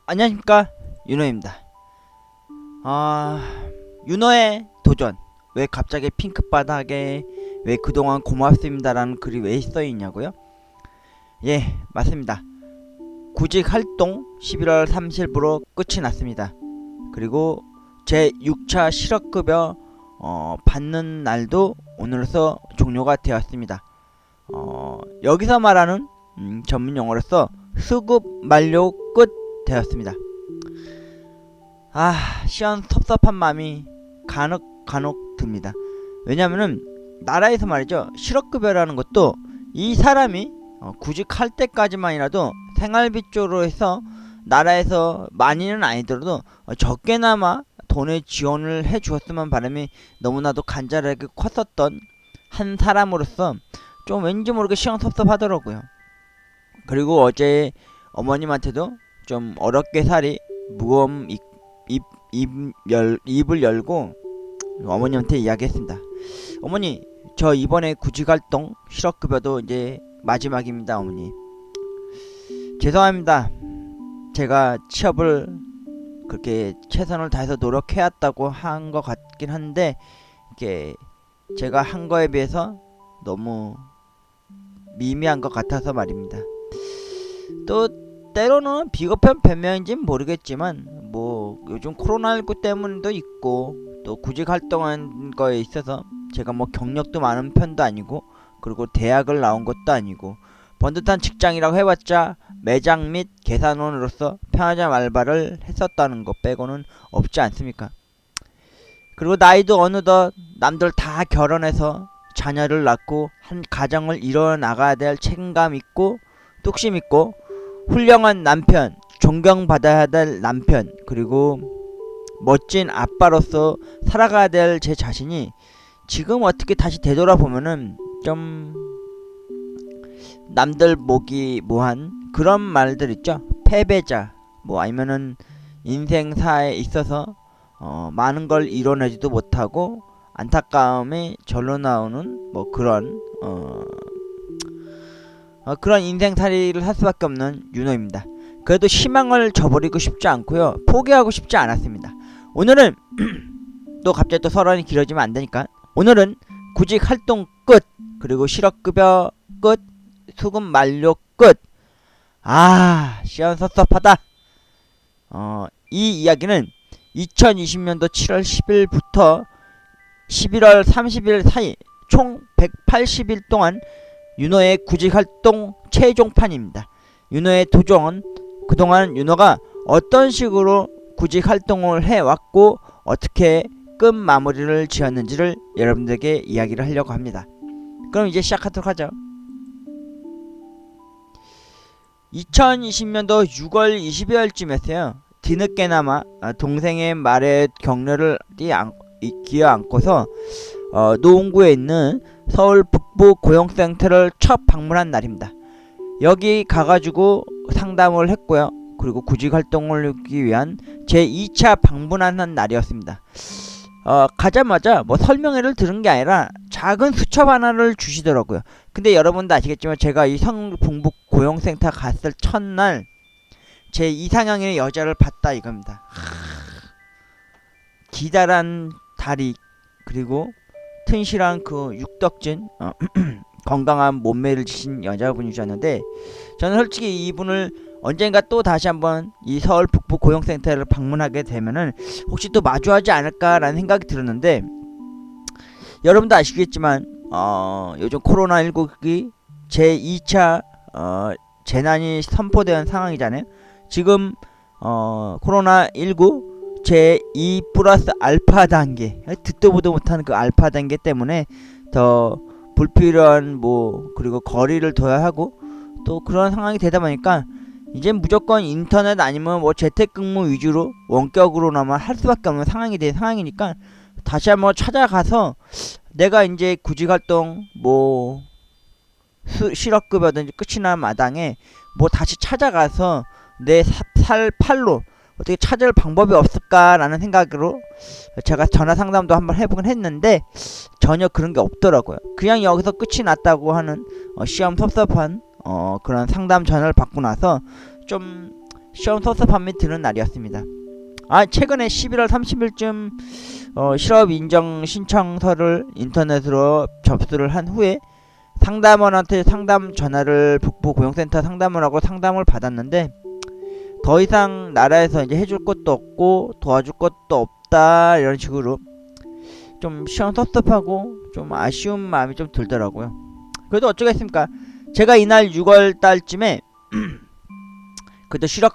안녕하십니까, 윤호입니다. 윤호의 도전. 왜 갑자기 핑크바닥에 왜 그동안 고맙습니다라는 글이 왜 써있냐고요? 예, 맞습니다. 구직 활동 11월 30일부로 끝이 났습니다. 그리고 제 6차 실업급여 받는 날도 오늘로서 종료가 되었습니다. 여기서 말하는 전문 용어로서 수급 만료 끝 되었습니다. 시원 섭섭한 마음이 간혹 듭니다. 왜냐면은 나라에서 말이죠, 실업급여라는 것도 이 사람이 구직할 때까지만이라도 생활비 쪽으로 해서 나라에서 많이는 아니더라도 적게나마 돈의 지원을 해 주었으면 바람이 너무나도 간절하게 컸었던 한 사람으로서 좀 왠지 모르게 시원섭섭하더라고요. 그리고 어제 어머님한테도 좀 어렵게 살이 무거운 입을 열고 어머님한테 이야기했습니다. 어머니, 저 이번에 구직활동 실업급여도 이제 마지막입니다. 어머니, 죄송합니다. 제가 취업을 그렇게 최선을 다해서 노력해왔다고 한 것 같긴 한데 이게 제가 한 거에 비해서 너무 미미한 것 같아서 말입니다. 또 때로는 비겁한 변명인지는 모르겠지만 뭐 요즘 코로나19 때문도 있고 또 구직 활동한 거에 있어서 제가 뭐 경력도 많은 편도 아니고 그리고 대학을 나온 것도 아니고 번듯한 직장이라고 해봤자 매장 및 계산원으로서 편의점 알바를 했었다는 것 빼고는 없지 않습니까? 그리고 나이도 어느덧 남들 다 결혼해서 자녀를 낳고 한 가정을 이뤄나가야 될 책임감 있고 뚝심 있고 훌륭한 남편, 존경받아야 될 남편, 그리고 멋진 아빠로서 살아가야 될 제 자신이 지금 어떻게 다시 되돌아보면은 좀 남들 보기 뭐한 그런 말들 있죠. 패배자, 뭐 아니면은 인생사에 있어서 많은 걸 이뤄내지도 못하고 안타까움이 절로 나오는 뭐 그런 그런 인생살이를 할 수밖에 없는 윤호입니다. 그래도 희망을 저버리고 싶지 않고요, 포기하고 싶지 않았습니다. 오늘은 또 갑자기 또 설원이 길어지면 안되니까 오늘은 구직 활동 끝, 그리고 실업급여 끝, 수급 만료 끝. 시원섭섭하다. 이 이야기는 2020년도 7월 10일부터 11월 30일 사이 총 180일 동안 윤호의 구직활동 최종판입니다. 윤호의 도전, 그동안 윤호가 어떤 식으로 구직활동을 해왔고 어떻게 끝 마무리를 지었는지를 여러분들에게 이야기를 하려고 합니다. 그럼 이제 시작하도록 하죠. 2020년도 6월 20일쯤이었어요. 뒤늦게나마 동생의 말에 격려를 기어안고서 노원구에 있는 서울 북부 고용센터를 첫 방문한 날입니다. 여기 가가지고 상담을 했고요. 그리고 구직활동을 하기 위한 제 2차 방문하는 날이었습니다. 가자마자 뭐 설명회를 들은 게 아니라 작은 수첩 하나를 주시더라고요. 근데 여러분도 아시겠지만 제가 이 성북 고용센터 갔을 첫날 제 이상형의 여자를 봤다 이겁니다. 기다란 다리, 그리고 튼실한 그 육덕진 건강한 몸매를 지신 여자분이셨는데 저는 솔직히 이분을 언젠가 또 다시 한번 이 서울 북부 고용센터를 방문하게 되면은 혹시 또 마주하지 않을까라는 생각이 들었는데, 여러분도 아시겠지만 요즘 코로나19기 제2차 재난이 선포된 상황이잖아요. 지금 코로나19 제2 플러스 알파 단계, 듣도 보도 못하는 그 알파 단계 때문에 더 불필요한 그리고 거리를 둬야 하고 또 그런 상황이 되다 보니까 이제 무조건 인터넷 아니면 재택근무 위주로 원격으로나마 할 수밖에 없는 상황이 된 상황이니까 다시 한번 찾아가서 내가 이제 구직활동 실업급여든지 끝이 난 마당에 다시 찾아가서 내 살 팔로 어떻게 찾을 방법이 없을까라는 생각으로 제가 전화 상담도 한번 해보긴 했는데 전혀 그런 게 없더라고요. 그냥 여기서 끝이 났다고 하는 시험 섭섭한 그런 상담 전화를 받고 나서 좀 시험 소스판이 드는 날이었습니다. 최근에 11월 30일쯤 실업 인정 신청서를 인터넷으로 접수를 한 후에 상담원한테 상담 전화를 북부 고용센터 상담원하고 상담을 받았는데, 더 이상 나라에서 이제 해줄 것도 없고 도와줄 것도 없다, 이런 식으로 좀 시험 섭섭하고 좀 아쉬운 마음이 좀 들더라고요. 그래도 어쩌겠습니까? 제가 이날 6월 달쯤에 그래도 실업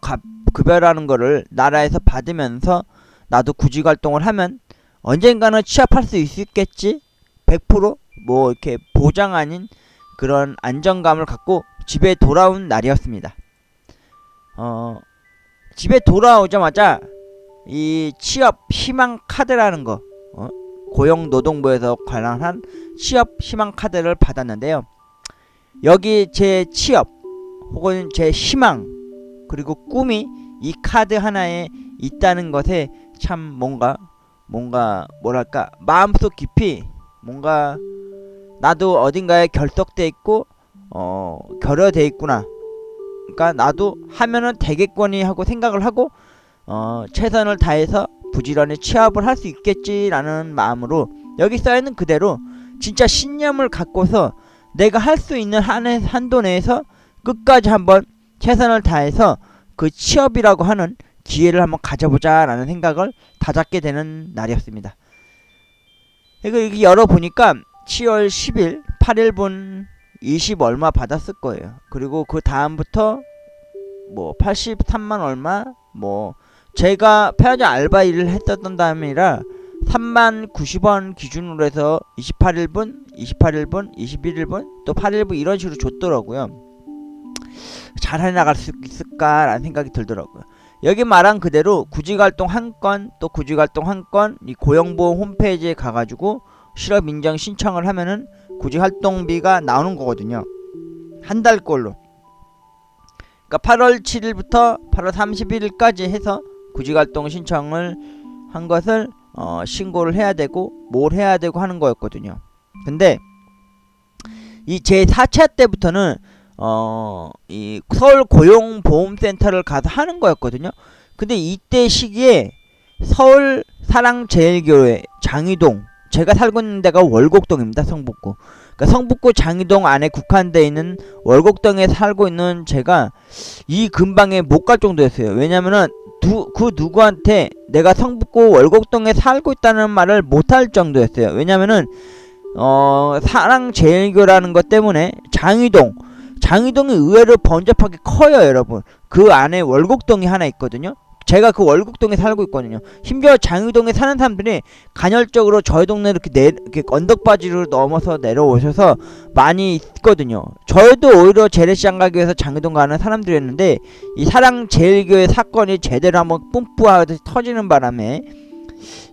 급여라는 거를 나라에서 받으면서 나도 구직 활동을 하면 언젠가는 취업할 수 있겠지? 100% 뭐 이렇게 보장 아닌 그런 안정감을 갖고 집에 돌아온 날이었습니다. 집에 돌아오자마자 이 취업 희망 카드라는 거, 고용노동부에서 관람한 취업 희망 카드를 받았는데요. 여기 제 취업 혹은 제 희망 그리고 꿈이 이 카드 하나에 있다는 것에 참 뭔가 뭐랄까 마음속 깊이 뭔가 나도 어딘가에 결속돼 있고 결여돼 있구나, 그러니까 나도 하면은 되겠거니 하고 생각을 하고 최선을 다해서 부지런히 취업을 할 수 있겠지라는 마음으로 여기 써있는 그대로 진짜 신념을 갖고서 내가 할 수 있는 한도 내에서 끝까지 한번 최선을 다해서 그 취업이라고 하는 기회를 한번 가져보자 라는 생각을 다잡게 되는 날이었습니다. 이렇게 열어보니까 7월 10일 8일분 20 얼마 받았을 거예요. 그리고 그 다음부터 뭐 83만 얼마, 뭐 제가 편의점 알바 일을 했었던 다음이라 3만 90원 기준으로 해서 28일분, 21일분, 또 8일분 이런 식으로 줬더라고요. 잘 해나갈 수 있을까라는 생각이 들더라고요. 여기 말한 그대로 구직활동 한 건, 또 구직활동 한 건, 이 고용보험 홈페이지에 가가지고 실업인정 신청을 하면은 구직활동비가 나오는 거거든요. 한 달 꼴로. 그러니까 8월 7일부터 8월 31일까지 해서 구직활동 신청을 한 것을 신고를 해야 되고 뭘 해야 되고 하는 거였거든요. 근데 이 제 4차 때부터는 이 서울 고용보험센터를 가서 하는 거였거든요. 근데 이때 시기에 서울 사랑제일교회 장이동, 제가 살고 있는 데가 월곡동입니다. 성북구. 그러니까 성북구 장이동 안에 국한되어 있는 월곡동에 살고 있는 제가 이 근방에 못 갈 정도였어요. 왜냐면은 그 누구한테 내가 성북구 월곡동에 살고 있다는 말을 못할 정도였어요. 왜냐면은 사랑제일교라는 것 때문에 장이동이 의외로 번잡하게 커요, 여러분. 그 안에 월곡동이 하나 있거든요. 제가 그 월곡동에 살고 있거든요. 심지어 장이동에 사는 사람들이 간헐적으로 저희 동네 이렇게 언덕바지로 넘어서 내려오셔서 많이 있거든요. 저희도 오히려 재래시장 가기 위해서 장이동 가는 사람들이었는데, 이 사랑제일교회 사건이 제대로 한번 뿜뿌하듯이 터지는 바람에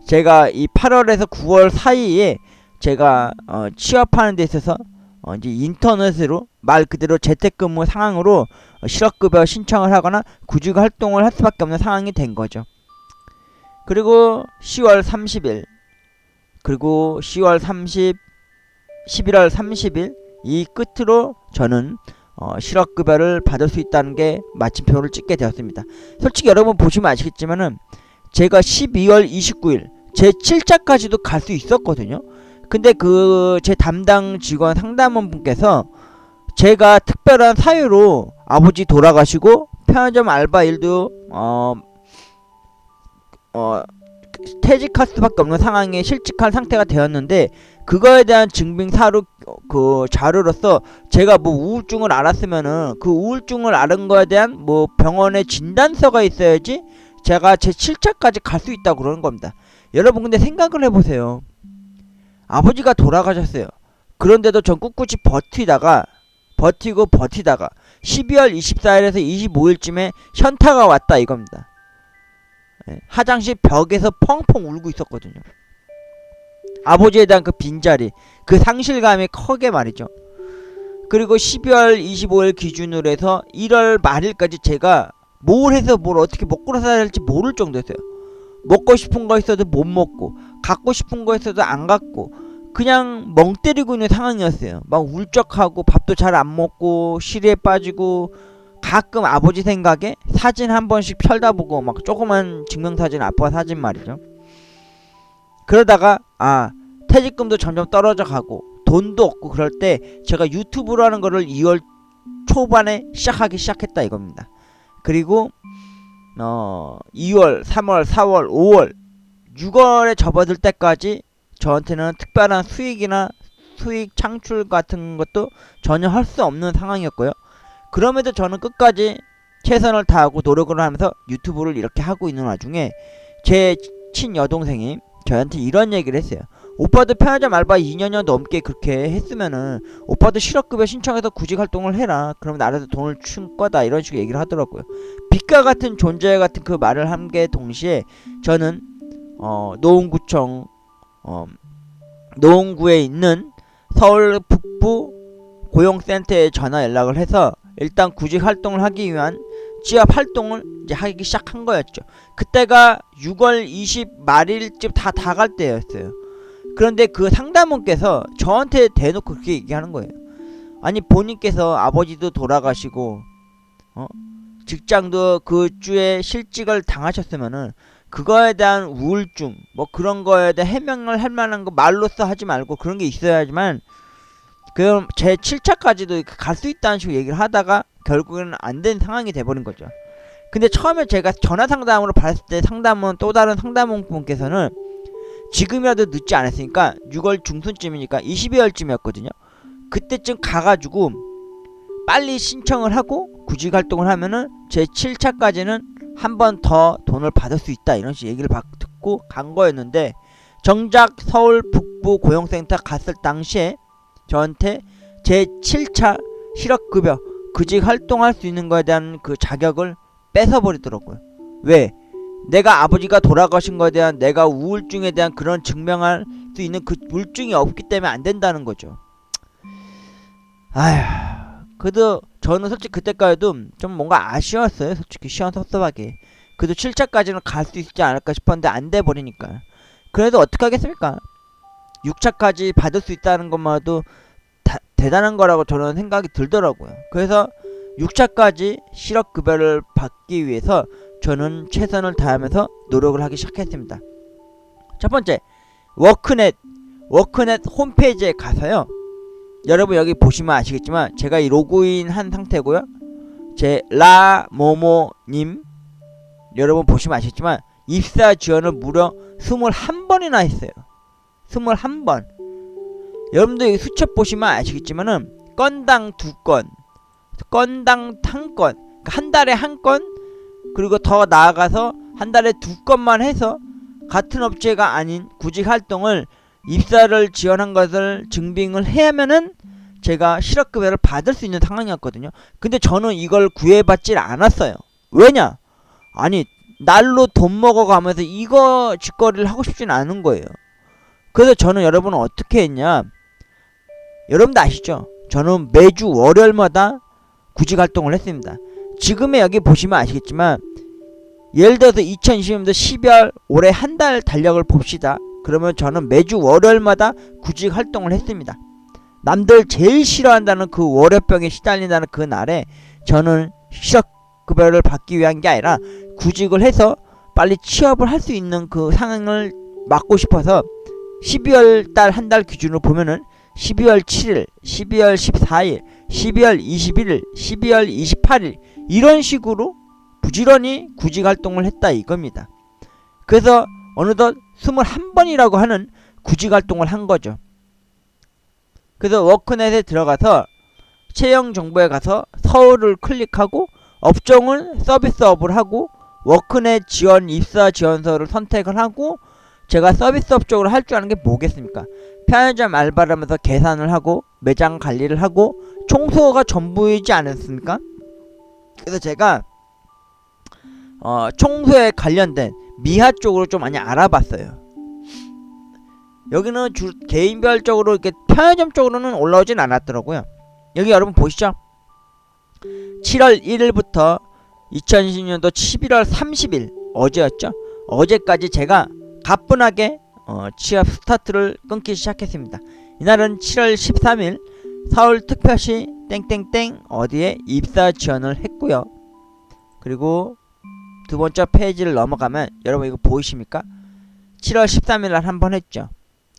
제가 이 8월에서 9월 사이에 제가 취업하는 데 있어서 이제 인터넷으로 말 그대로 재택근무 상황으로 실업급여 신청을 하거나 구직 활동을 할 수밖에 없는 상황이 된 거죠. 그리고 10월 30일 그리고 10월 30 11월 30일 이 끝으로 저는 실업급여를 받을 수 있다는 게 마침표를 찍게 되었습니다. 솔직히 여러분 보시면 아시겠지만은 제가 12월 29일 제 7차까지도 갈 수 있었거든요. 근데 제 담당 직원 상담원 분께서 제가 특별한 사유로 아버지 돌아가시고 편의점 알바 일도 퇴직할 수밖에 없는 상황에 실직한 상태가 되었는데, 그거에 대한 증빙 자료로서 제가 뭐 우울증을 알았으면은 그 우울증을 앓은 거에 대한 뭐 병원의 진단서가 있어야지 제가 제 7차까지 갈 수 있다고 그러는 겁니다. 여러분 근데 생각을 해보세요. 아버지가 돌아가셨어요. 그런데도 전 꿋꿋이 버티고 버티다가 12월 24일에서 25일쯤에 현타가 왔다 이겁니다. 화장실 벽에서 펑펑 울고 있었거든요. 아버지에 대한 그 빈자리, 그 상실감이 크게 말이죠. 그리고 12월 25일 기준으로 해서 1월 말일까지 제가 뭘 해서 뭘 어떻게 먹고 살아야 할지 모를 정도였어요. 먹고 싶은 거 있어도 못 먹고, 갖고 싶은 거 있어도 안 갖고, 그냥 멍 때리고 있는 상황이었어요. 막 울적하고 밥도 잘 안 먹고 시리에 빠지고 가끔 아버지 생각에 사진 한 번씩 펼다 보고 막 조그만 증명사진 아빠 사진 말이죠. 그러다가 퇴직금도 점점 떨어져 가고 돈도 없고 그럴 때 제가 유튜브라는 거를 2월 초반에 시작했다 이겁니다. 그리고 2월, 3월, 4월, 5월, 6월에 접어들 때까지 저한테는 특별한 수익이나 수익 창출 같은 것도 전혀 할 수 없는 상황이었고요. 그럼에도 저는 끝까지 최선을 다하고 노력을 하면서 유튜브를 이렇게 하고 있는 와중에 제 친여동생이 저한테 이런 얘기를 했어요. 오빠도 편의점 알바 2년여 넘게 그렇게 했으면은 오빠도 실업급여 신청해서 구직 활동을 해라. 그러면 나라에서 돈을 준 거다. 이런 식으로 얘기를 하더라고요. 빛과 같은 존재 같은 그 말을 한 게 동시에 저는 노원구청 노원구에 있는 서울 북부 고용센터에 전화 연락을 해서 일단 구직 활동을 하기 위한 취업 활동을 이제 하기 시작한 거였죠. 그때가 6월 20 말일쯤 다 갈 때였어요. 그런데 그 상담원께서 저한테 대놓고 그렇게 얘기하는 거예요. 아니 본인께서 아버지도 돌아가시고 직장도 그 주에 실직을 당하셨으면은 그거에 대한 우울증 뭐 그런 거에 대해 해명을 할 만한 거 말로써 하지 말고 그런 게 있어야지만 그럼 제 7차까지도 갈 수 있다는 식으로 얘기를 하다가 결국에는 안 된 상황이 돼버린 거죠. 근데 처음에 제가 전화 상담으로 받았을 때 상담원 또 다른 상담원분께서는 지금이라도 늦지 않았으니까 6월 중순쯤이니까 22월쯤이었거든요. 그때쯤 가가지고 빨리 신청을 하고 구직 활동을 하면은 제 7차까지는 한 번 더 돈을 받을 수 있다 이런 식 얘기를 듣고 간 거였는데 정작 서울 북부 고용센터 갔을 당시에 저한테 제 7차 실업급여 구직 활동할 수 있는 거에 대한 그 자격을 뺏어버리더라고요. 왜? 내가 아버지가 돌아가신 거에 대한 내가 우울증에 대한 그런 증명할 수 있는 그 우울증이 없기 때문에 안 된다는 거죠. 그래도 저는 솔직히 그때까지도 좀 뭔가 아쉬웠어요. 솔직히 시원섭섭하게. 그래도 7차까지는 갈 수 있지 않을까 싶었는데 안 돼버리니까. 그래도 어떻게 하겠습니까? 6차까지 받을 수 있다는 것만도 대단한 거라고 저는 생각이 들더라고요. 그래서 6차까지 실업급여를 받기 위해서 저는 최선을 다하면서 노력을 하기 시작했습니다. 첫 번째, 워크넷 홈페이지에 가서요. 여러분 여기 보시면 아시겠지만 제가 이 로그인 한 상태고요. 제 라모모님 여러분 보시면 아시겠지만 입사 지원을 무려 21번이나 했어요. 21번. 여러분들 여기 수첩 보시면 아시겠지만은 건당 2건, 건당 1건, 한 달에 1건, 그리고 더 나아가서 한 달에 2건만 해서 같은 업체가 아닌 구직 활동을 입사를 지원한 것을 증빙을 해야면은 제가 실업급여를 받을 수 있는 상황이었거든요. 근데 저는 이걸 구해받질 않았어요. 왜냐? 아니 날로 돈 먹어가면서 이거 짓거리를 하고 싶진 않은 거예요. 그래서 저는 여러분은 어떻게 했냐? 여러분도 아시죠? 저는 매주 월요일마다 구직 활동을 했습니다. 지금의 여기 보시면 아시겠지만 예를 들어서 2020년도 12월 올해 한 달 달력을 봅시다. 그러면 저는 매주 월요일마다 구직 활동을 했습니다. 남들 제일 싫어한다는 그 월요병에 시달린다는 그 날에 저는 실업급여를 받기 위한 게 아니라 구직을 해서 빨리 취업을 할 수 있는 그 상황을 막고 싶어서 12월 달 한 달 기준으로 보면은 12월 7일, 12월 14일, 12월 21일, 12월 28일 이런 식으로 부지런히 구직 활동을 했다 이겁니다. 그래서 어느덧 21번이라고 하는 구직 활동을 한 거죠. 그래서 워크넷에 들어가서 채용 정보에 가서 서울을 클릭하고 업종은 서비스업을 하고 워크넷 지원 입사 지원서를 선택을 하고 제가 서비스업 쪽으로 할 줄 아는 게 뭐겠습니까? 편의점 알바를 하면서 계산을 하고 매장 관리를 하고 청소가 전부이지 않았습니까? 그래서 제가 청소에 관련된 미화 쪽으로 좀 많이 알아봤어요. 여기는 개인별적으로 이렇게 편의점 쪽으로는 올라오진 않았더라고요. 여기 여러분 보시죠. 7월 1일부터 2020년도 11월 30일 어제였죠. 어제까지 제가 가뿐하게 취업 스타트를 끊기 시작했습니다. 이날은 7월 13일 서울특별시 땡땡땡 어디에 입사 지원을 했고요. 그리고 두 번째 페이지를 넘어가면 여러분 이거 보이십니까? 7월 13일 날 한 번 했죠.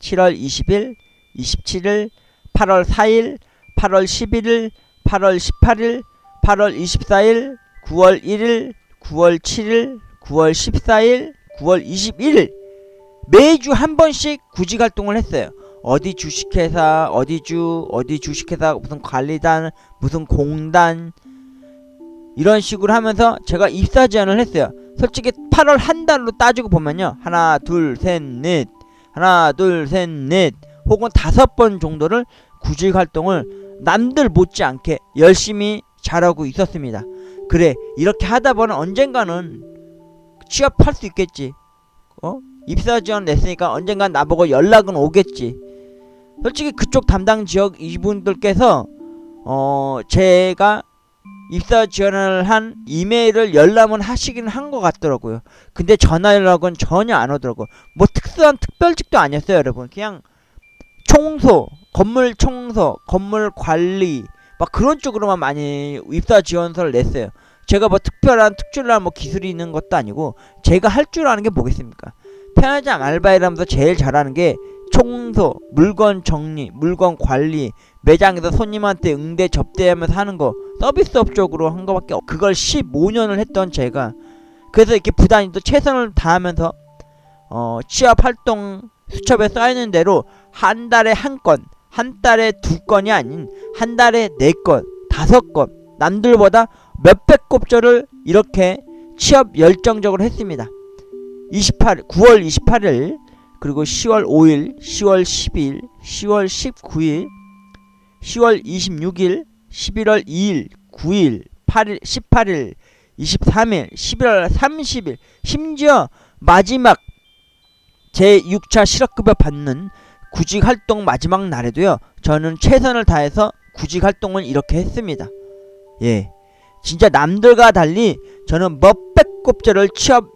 7월 20일, 27일, 8월 4일, 8월 11일, 8월 18일, 8월 24일, 9월 1일, 9월 7일, 9월 14일, 9월 21일 매주 한 번씩 구직 활동을 했어요. 어디 주식회사, 어디 주식회사, 무슨 관리단, 무슨 공단 이런 식으로 하면서 제가 입사 지원을 했어요. 솔직히 8월 한 달로 따지고 보면요, 하나 둘 셋 넷 혹은 5번 정도를 구직 활동을 남들 못지않게 열심히 잘하고 있었습니다. 그래, 이렇게 하다 보면 언젠가는 취업할 수 있겠지. 입사 지원 냈으니까 언젠간 나보고 연락은 오겠지. 솔직히 그쪽 담당 지역 이분들께서 제가 입사 지원을 한 이메일을 열람은 하시긴 한 것 같더라고요. 근데 전화 연락은 전혀 안 오더라고요. 뭐 특수한 특별직도 아니었어요, 여러분. 그냥 청소, 건물 청소, 건물 관리 막 그런 쪽으로만 많이 입사 지원서를 냈어요. 제가 뭐 특출난 뭐 기술이 있는 것도 아니고 제가 할 줄 아는 게 뭐겠습니까? 편의점 알바일하면서 제일 잘하는 게 청소, 물건 정리, 물건 관리, 매장에서 손님한테 응대 접대하면서 하는 거, 서비스업 쪽으로 한 거밖에 그걸 15년을 했던 제가, 그래서 이렇게 부단히 또 최선을 다하면서 취업활동 수첩에 쌓이는 대로 한 달에 한 건, 한 달에 2건이 아닌 한 달에 4건, 5건 남들보다 몇백 곱절을 이렇게 취업 열정적으로 했습니다. 9월 28일 그리고 10월 5일, 10월 10일, 10월 19일, 10월 26일, 11월 2일, 9일, 8일, 18일, 23일, 11월 30일, 심지어 마지막 제6차 실업급여 받는 구직활동 마지막 날에도요, 저는 최선을 다해서 구직활동을 이렇게 했습니다. 예, 진짜 남들과 달리 저는 몇백 곱절을 취업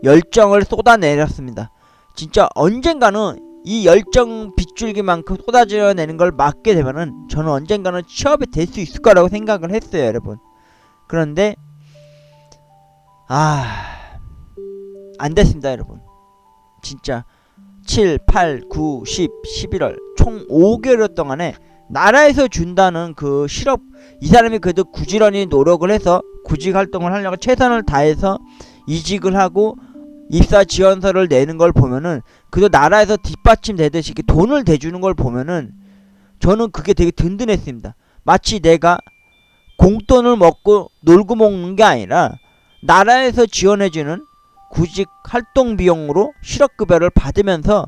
열정을 쏟아내렸습니다. 진짜 언젠가는 이 열정 빗줄기만큼 쏟아져내는 걸 막게 되면은 저는 언젠가는 취업이 될 수 있을 거라고 생각을 했어요, 여러분. 그런데 안 됐습니다, 여러분. 진짜 7, 8, 9, 10, 11월 총 5개월 동안에 나라에서 준다는 그 실업, 이 사람이 그래도 부지런히 노력을 해서 구직 활동을 하려고 최선을 다해서 이직을 하고 입사 지원서를 내는 걸 보면은, 그래도 나라에서 뒷받침 되듯이 이렇게 돈을 대주는 걸 보면은 저는 그게 되게 든든했습니다. 마치 내가 공돈을 먹고 놀고 먹는 게 아니라 나라에서 지원해주는 구직 활동 비용으로 실업급여를 받으면서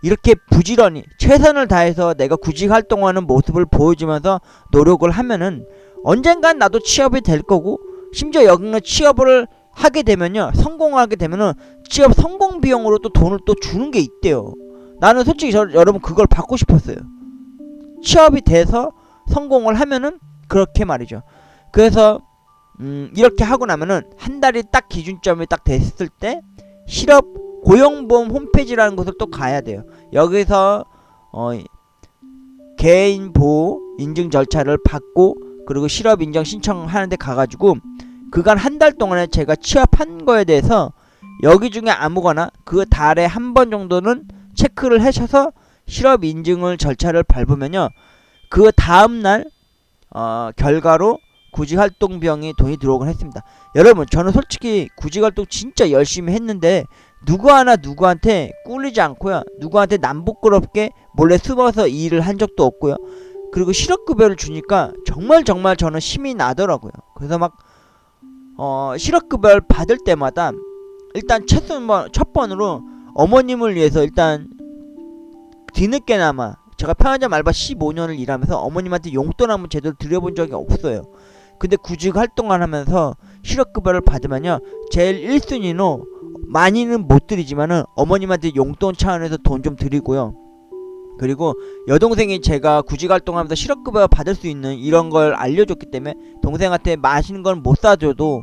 이렇게 부지런히 최선을 다해서 내가 구직 활동하는 모습을 보여주면서 노력을 하면은 언젠간 나도 취업이 될 거고, 심지어 여기는 취업을 하게 되면요, 성공하게 되면은 취업 성공 비용으로 또 돈을 또 주는 게 있대요. 나는 솔직히 여러분 그걸 받고 싶었어요. 취업이 돼서 성공을 하면은 그렇게 말이죠. 그래서 이렇게 하고 나면은 한 달이 딱 기준점이 딱 됐을 때 실업 고용보험 홈페이지라는 곳을 또 가야 돼요. 여기서 개인보호 인증 절차를 받고, 그리고 실업 인정 신청하는데 가가지고 그간 한 달 동안에 제가 취업한 거에 대해서 여기 중에 아무거나 그 달에 한 번 정도는 체크를 하셔서 실업 인증을 절차를 밟으면요, 그 다음날 결과로 구직활동 비용이 돈이 들어오곤 했습니다. 여러분, 저는 솔직히 구직활동 진짜 열심히 했는데 누구 하나 누구한테 꿀리지 않고요, 누구한테 남부끄럽게 몰래 숨어서 이 일을 한 적도 없고요. 그리고 실업급여를 주니까 정말 저는 힘이 나더라고요. 그래서 막 실업급여를 받을 때마다 일단 첫 번으로 어머님을 위해서 일단 뒤늦게나마, 제가 편의점 알바 15년을 일하면서 어머님한테 용돈 한번 제대로 드려본 적이 없어요. 근데 구직 활동을 하면서 실업급여를 받으면요, 제일 1순위로 많이는 못 드리지만은 어머님한테 용돈 차원에서 돈 좀 드리고요. 그리고 여동생이 제가 구직 활동하면서 실업급여 받을 수 있는 이런 걸 알려줬기 때문에 동생한테 맛있는 건 못 사줘도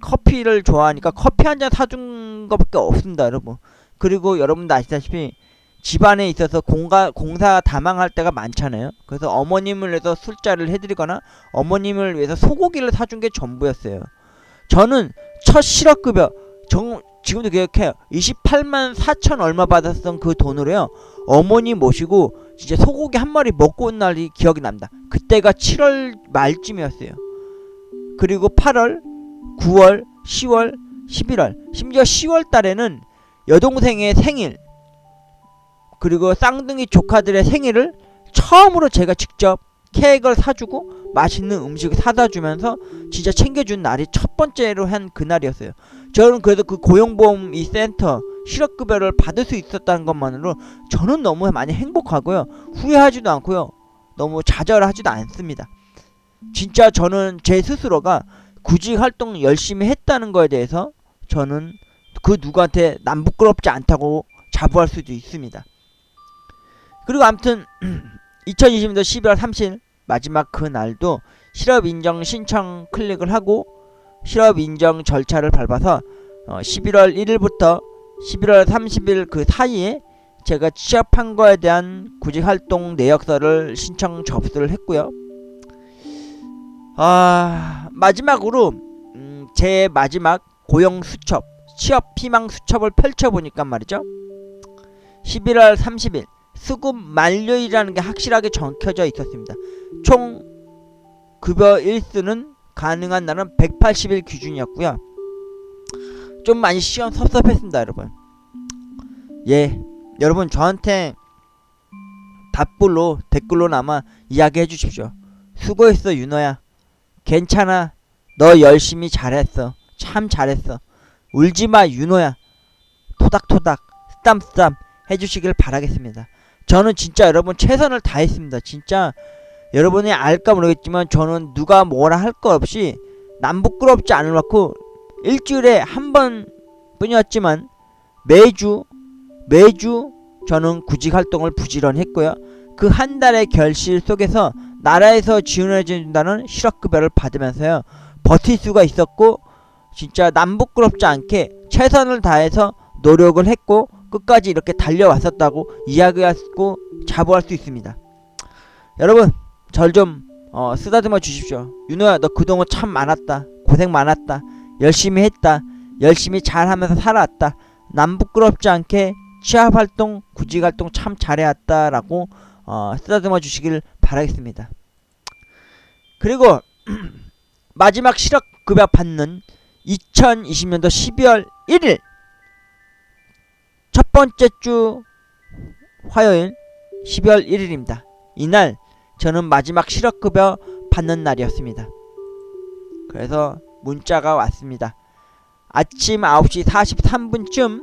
커피를 좋아하니까 커피 한 잔 사준 것밖에 없습니다, 여러분. 그리고 여러분도 아시다시피 집안에 있어서 공사가 다망할 때가 많잖아요. 그래서 어머님을 위해서 술자를 해드리거나 어머님을 위해서 소고기를 사준 게 전부였어요. 저는 첫 실업급여 지금도 기억해요. 28만 4천 얼마 받았던 그 돈으로요, 어머니 모시고 진짜 소고기 한 마리 먹고 온 날이 기억이 납니다. 그때가 7월 말쯤이었어요. 그리고 8월, 9월, 10월, 11월, 심지어 10월 달에는 여동생의 생일, 그리고 쌍둥이 조카들의 생일을 처음으로 제가 직접 케이크를 사주고 맛있는 음식을 사다 주면서 진짜 챙겨준 날이 첫 번째로 한 그날이었어요. 저는 그래도 그 고용보험 이 센터 실업급여를 받을 수 있었다는 것만으로 저는 너무 많이 행복하고요, 후회하지도 않고요, 너무 좌절하지도 않습니다. 진짜 저는 제 스스로가 구직활동 열심히 했다는 거에 대해서 저는 그 누구한테 남 부끄럽지 않다고 자부할 수도 있습니다. 그리고 아무튼 2020년도 12월 30일 마지막 그 날도 실업인정 신청 클릭을 하고 실업인정 절차를 밟아서 11월 1일부터 11월 30일 그 사이에 제가 취업한 거에 대한 구직활동 내역서를 신청 접수를 했고요. 마지막으로 제 마지막 고용 수첩, 취업 희망 수첩을 펼쳐보니까 말이죠, 11월 30일 수급 만료일이라는 게 확실하게 적혀져 있었습니다. 총 급여 일수는 가능한 날은 180일 기준이었고요. 좀 많이 섭섭했습니다, 여러분. 예, 여러분 저한테 답글로 댓글로나마 이야기해 주십시오. 수고했어 윤호야, 괜찮아, 너 열심히 잘했어, 참 잘했어, 울지마 윤호야, 토닥토닥 쓰담쓰담 해주시길 바라겠습니다. 저는 진짜 여러분 최선을 다했습니다. 진짜 여러분이 알까 모르겠지만 저는 누가 뭐라 할 거 없이 남 부끄럽지 않을 만큼 일주일에 한 번뿐이었지만 매주 저는 구직활동을 부지런히 했고요. 그 한 달의 결실 속에서 나라에서 지원해준다는 실업급여를 받으면서요, 버틸 수가 있었고 진짜 남 부끄럽지 않게 최선을 다해서 노력을 했고 끝까지 이렇게 달려왔었다고 이야기하고 자부할 수 있습니다. 여러분 절 좀 쓰다듬어 주십시오. 윤호야, 너 그동안 참 많았다, 고생 많았다, 열심히 했다, 열심히 잘하면서 살아왔다, 남 부끄럽지 않게 취업활동 구직활동 참 잘해왔다 라고 쓰다듬어 주시길 바라겠습니다. 그리고 마지막 실업급여 받는 2020년도 12월 1일 첫 번째 주 화요일 12월 1일입니다. 이날 저는 마지막 실업급여 받는 날이었습니다. 그래서 문자가 왔습니다. 아침 9시 43분쯤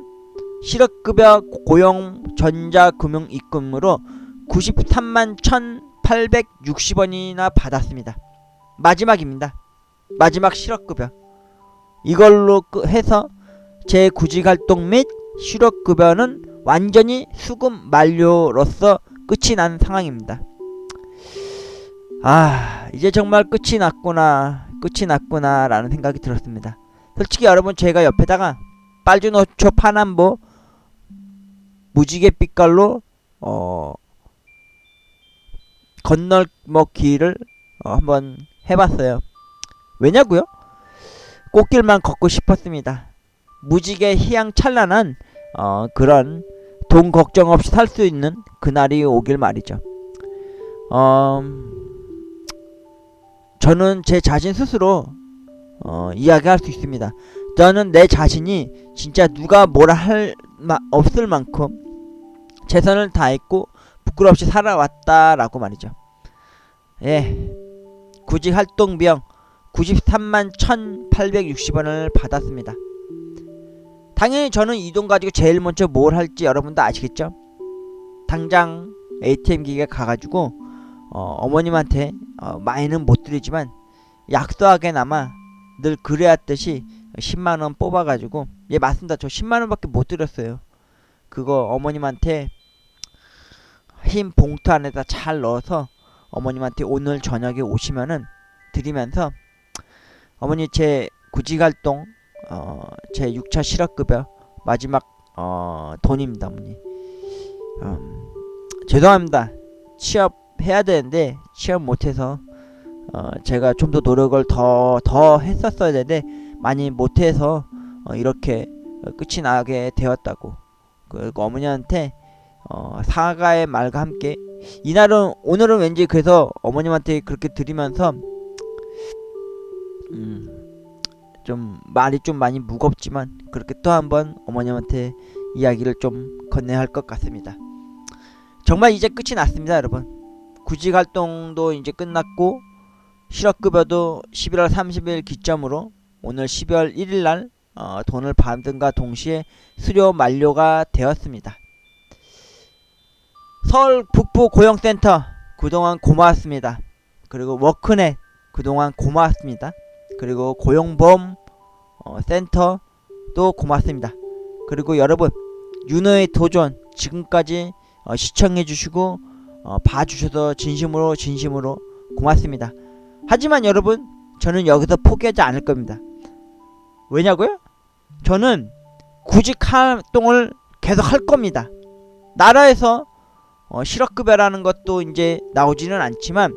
실업급여 고용 전자금융 입금으로 93만 1,860원이나 받았습니다. 마지막입니다. 마지막 실업급여. 이걸로 해서 제 구직활동 및 실업급여는 완전히 수급 만료로서 끝이 난 상황입니다. 이제 정말 끝이 났구나 라는 생각이 들었습니다. 솔직히 여러분, 제가 옆에다가 빨주노초 파남보 무지개 빛깔로 건널먹기를 한번 해봤어요. 왜냐고요? 꽃길만 걷고 싶었습니다. 무지개 희양찬란한 그런 돈 걱정 없이 살 수 있는 그날이 오길 말이죠. 저는 제 자신 스스로 이야기할 수 있습니다. 저는 내 자신이 진짜 누가 뭐라 할 없을 만큼 최선을 다했고 부끄럽이 살아왔다라고 말이죠. 예, 구직활동비용 93만 1,860원을 받았습니다. 당연히 저는 이 돈 가지고 제일 먼저 뭘 할지 여러분도 아시겠죠? 당장 ATM 기계에 가가지고 어머님한테 많이는 못 드리지만 약소하게나마 늘 그래왔듯이 10만원 뽑아가지고, 예 맞습니다, 저 10만원밖에 못 드렸어요. 그거 어머님한테 흰 봉투 안에다 잘 넣어서 어머님한테 오늘 저녁에 오시면은 드리면서, 어머니 제 구직활동 제 6차 실업급여 마지막 돈입니다. 어머니 죄송합니다. 취업해야 되는데 취업 못해서 제가 좀 더 노력을 더 했었어야 되는데 많이 못해서 이렇게 끝이 나게 되었다고. 그리고 어머니한테 사과의 말과 함께 오늘은 왠지 그래서 어머님한테 그렇게 드리면서 좀 말이 좀 많이 무겁지만 그렇게 또 한번 어머님한테 이야기를 좀 건네야 할 것 같습니다. 정말 이제 끝이 났습니다, 여러분. 구직 활동도 이제 끝났고 실업급여도 11월 30일 기점으로 오늘 12월 1일 날 돈을 받은과 동시에 수료 만료가 되었습니다. 서울 북부 고용센터 그동안 고마웠습니다. 그리고 워크넷 그동안 고마웠습니다. 그리고 고용보험 센터도 고맙습니다. 그리고 여러분, 윤호의 도전 지금까지 시청해주시고 봐주셔서 진심으로 고맙습니다. 하지만 여러분, 저는 여기서 포기하지 않을 겁니다. 왜냐고요? 저는 구직 활동을 계속 할 겁니다. 나라에서 실업급여라는 것도 이제 나오지는 않지만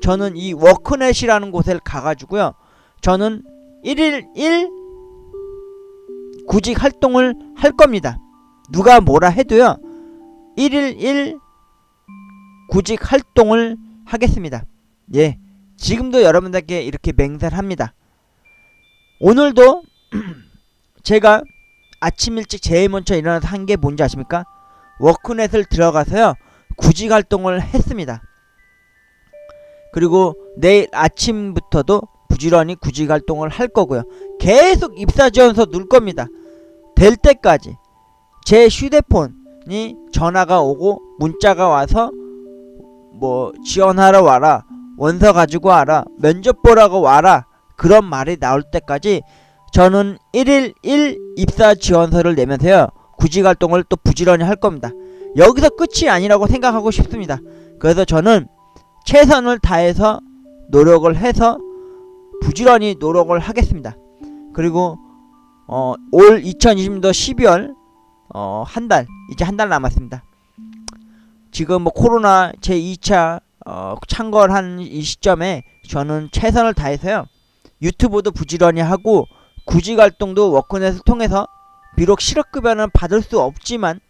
저는 이 워크넷이라는 곳에 가가지고요, 저는 1일 1 구직 활동을 할 겁니다. 누가 뭐라 해도요, 1일 1 구직 활동을 하겠습니다. 예, 지금도 여러분들께 이렇게 맹세를 합니다. 오늘도 제가 아침 일찍 제일 먼저 일어나서 한 게 뭔지 아십니까? 워크넷을 들어가서요, 구직 활동을 했습니다. 그리고 내일 아침부터도 부지런히 구직 활동을 할 거고요. 계속 입사 지원서 넣을 겁니다. 될 때까지. 제 휴대폰이 전화가 오고 문자가 와서 뭐 지원하러 와라, 원서 가지고 와라, 면접 보라고 와라, 그런 말이 나올 때까지 저는 1일 1 입사 지원서를 내면서요, 구직 활동을 또 부지런히 할 겁니다. 여기서 끝이 아니라고 생각하고 싶습니다. 그래서 저는 최선을 다해서 노력을 해서 부지런히 노력을 하겠습니다. 그리고 올 2020년도 12월 이제 한 달 남았습니다. 지금 뭐 코로나 제2차 창궐한 이 시점에 저는 최선을 다해서요, 유튜브도 부지런히 하고 구직 활동도 워크넷을 통해서 비록 실업급여는 받을 수 없지만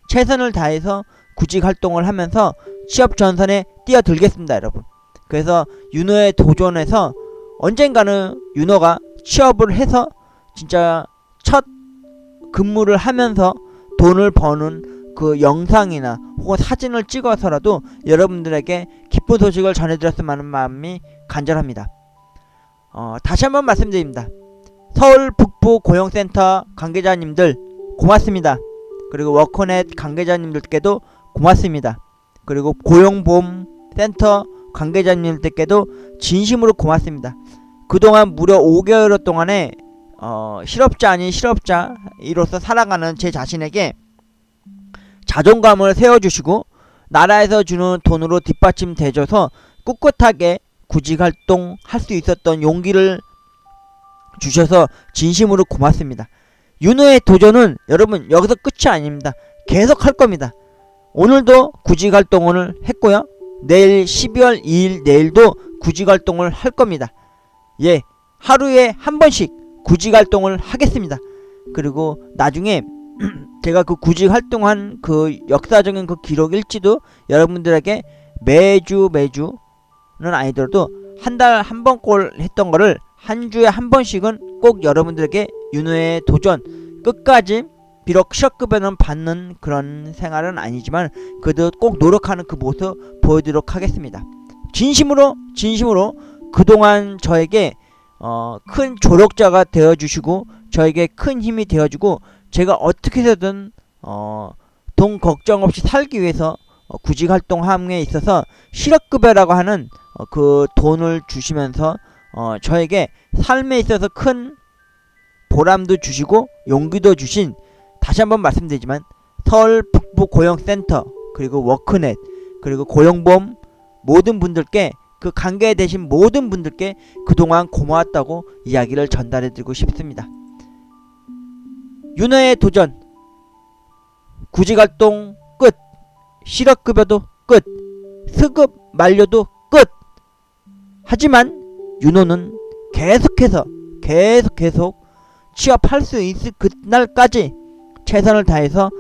최선을 다해서 구직 활동을 하면서 취업 전선에 뛰어들겠습니다, 여러분. 그래서 윤호의 도전에서 언젠가는 윤호가 취업을 해서 진짜 첫 근무를 하면서 돈을 버는 그 영상이나 혹은 사진을 찍어서라도 여러분들에게 기쁜 소식을 전해드렸으면 하는 마음이 간절합니다. 다시 한번 말씀드립니다. 서울 북부 고용센터 관계자님들 고맙습니다. 그리고 워크넷 관계자님들께도 고맙습니다. 그리고 고용보험 센터 관계자님들께도 진심으로 고맙습니다. 그동안 무려 5개월 동안에 실업자 아닌 실업자이로서 살아가는 제 자신에게 자존감을 세워주시고 나라에서 주는 돈으로 뒷받침돼줘서 꿋꿋하게 구직활동 할 수 있었던 용기를 주셔서 진심으로 고맙습니다. 윤호의 도전은 여러분 여기서 끝이 아닙니다. 계속 할 겁니다. 오늘도 구직활동을 했고요, 내일 12월 2일 내일도 구직활동을 할 겁니다. 예, 하루에 한 번씩 구직활동을 하겠습니다. 그리고 나중에 제가 그 구직활동한 그 역사적인 그 기록 일지도 여러분들에게 매주는 아니더라도 한 달 한 번 꼴 했던 거를 한 주에 한 번씩은 꼭 여러분들에게 윤호의 도전 끝까지, 비록 실업급여는 받는 그런 생활은 아니지만 그래도 꼭 노력하는 그 모습 보여드리도록 하겠습니다. 진심으로 그동안 저에게 큰 조력자가 되어주시고 저에게 큰 힘이 되어주고 제가 어떻게 해서든 돈 걱정 없이 살기 위해서 구직활동함에 있어서 실업급여라고 하는 그 돈을 주시면서 저에게 삶에 있어서 큰 보람도 주시고 용기도 주신, 다시 한번 말씀드리지만 서울 북부 고용센터 그리고 워크넷 그리고 고용보험 모든 분들께, 그 관계되신 모든 분들께 그동안 고마웠다고 이야기를 전달해드리고 싶습니다. 윤호의 도전 구직활동 끝. 실업급여도 끝, 승급 만료도 끝. 하지만 윤호는 계속 취업할 수 있을 그날까지 최선을 다해서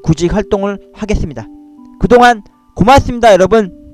구직 활동을 하겠습니다. 그동안 고맙습니다, 여러분.